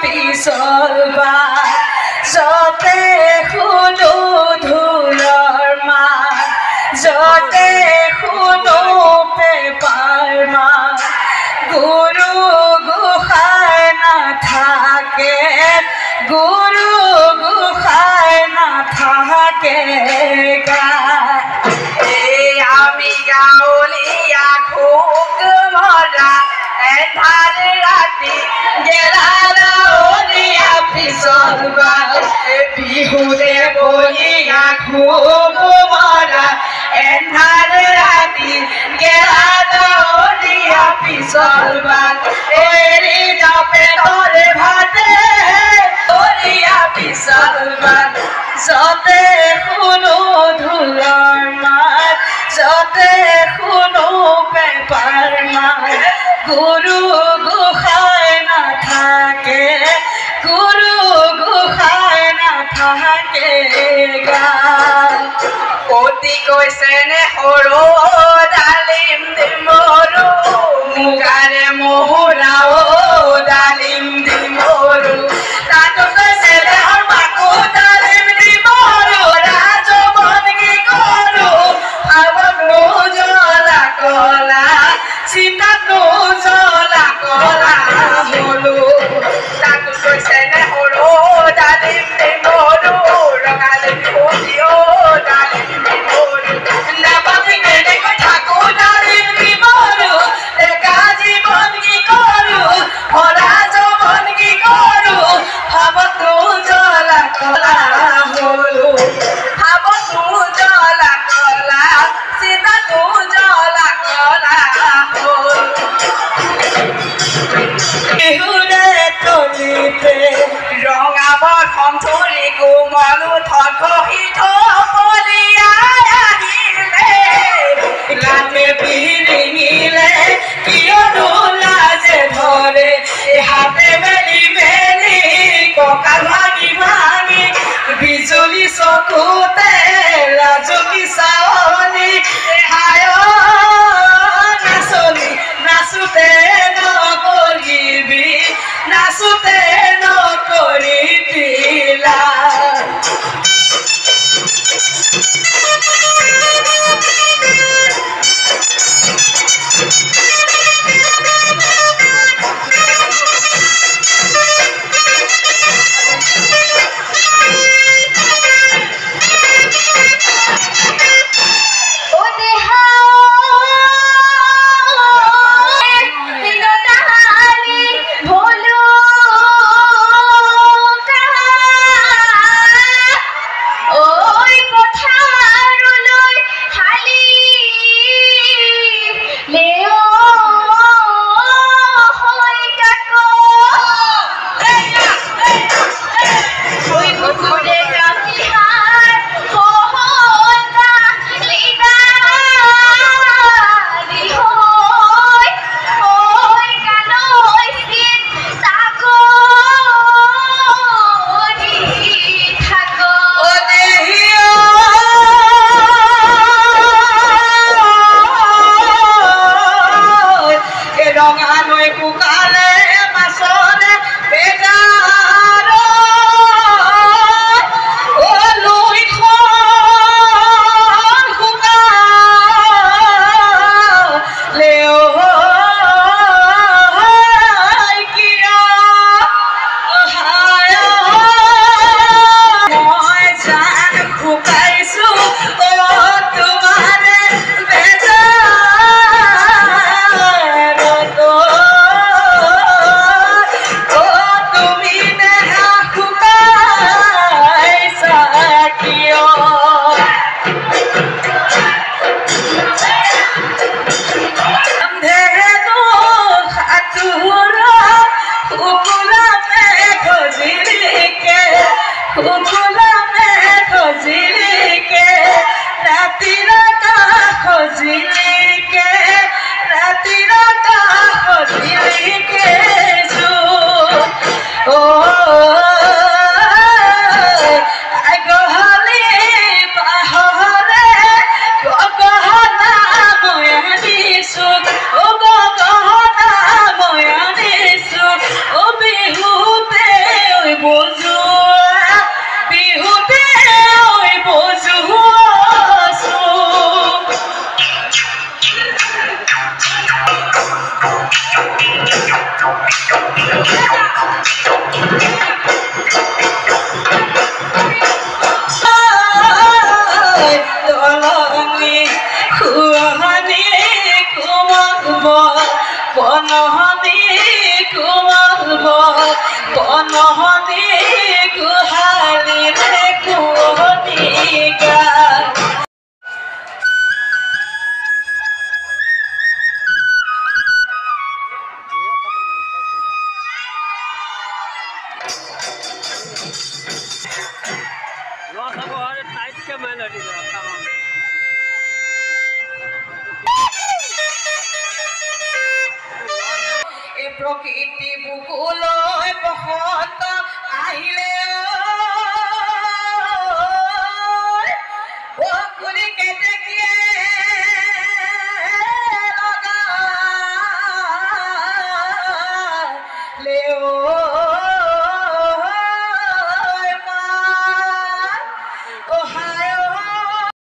পিছলবা যতে শুনো ঢোলৰ মাত যতে শুনো পেপাৰ মাত গুৰু গোসাঁই নাথাকে গুৰু গোসাঁই নাথাকে আমি গাঁৱলীয়া খোক মৰা এধাৰ ৰাতি গেলা গাঁৱলীয়া পিছলবা বিহুৰে বলীয়া খোক মৰা এধাৰ ৰাতি গেলা গাঁৱলীয়া পিছলবা এৰি যাওঁ পেটৰ ভাতে বলীয়া পিছলবা যতে শুনো ঢোলৰ মাত যতে শুনো পেপাৰ মাত গুৰু গোসাঁই নাথাকে গুৰু গোসাঁই নাথাকে অতি কৈছে নে সৰু ডালিম ডিমৰু মুগাৰে মহুৰাও ডালিম ডিমৰু তাতো কৈছে দেহৰ মাকো ডালিম ডিমৰু ৰাজবন কি কৰো ভাবনো জ্বলা কলা চিতাতো জ্বলা কলা হলো তাতো কৈছে নে সৰু ডালিম ডিমৰু ৰঙালী বিহুতিও ডালিম ডিমৰু নাপাতি কেনেকৈ থাকো ডালিম ডিমৰু ডেকা জীৱন কি কৰো ভৰা যৌৱন কি কৰো ভাবতো জ্বলা কলা হলো ভাবতো জ্বলা কলা চিতাতো জ্বলা কলা হলো বিহুৰে তলিতে ৰঙাব ধৰি কোমল উঠত বহি থপলিয়াই আহিলে গাতে বিৰিঙিলে কিয়নো লাজে ধৰে হাতে মেলি মেলি কঁকাল ভাঙি ভাঙি বিজুলী চকুতে ৰাজুকি চাৱনি হায় নাচনি নাচোতে নকৰিবি নাচোতে নকৰিবি ভোলো এই প্ৰকৃতি বুকুলৈ বসন্ত আহিলে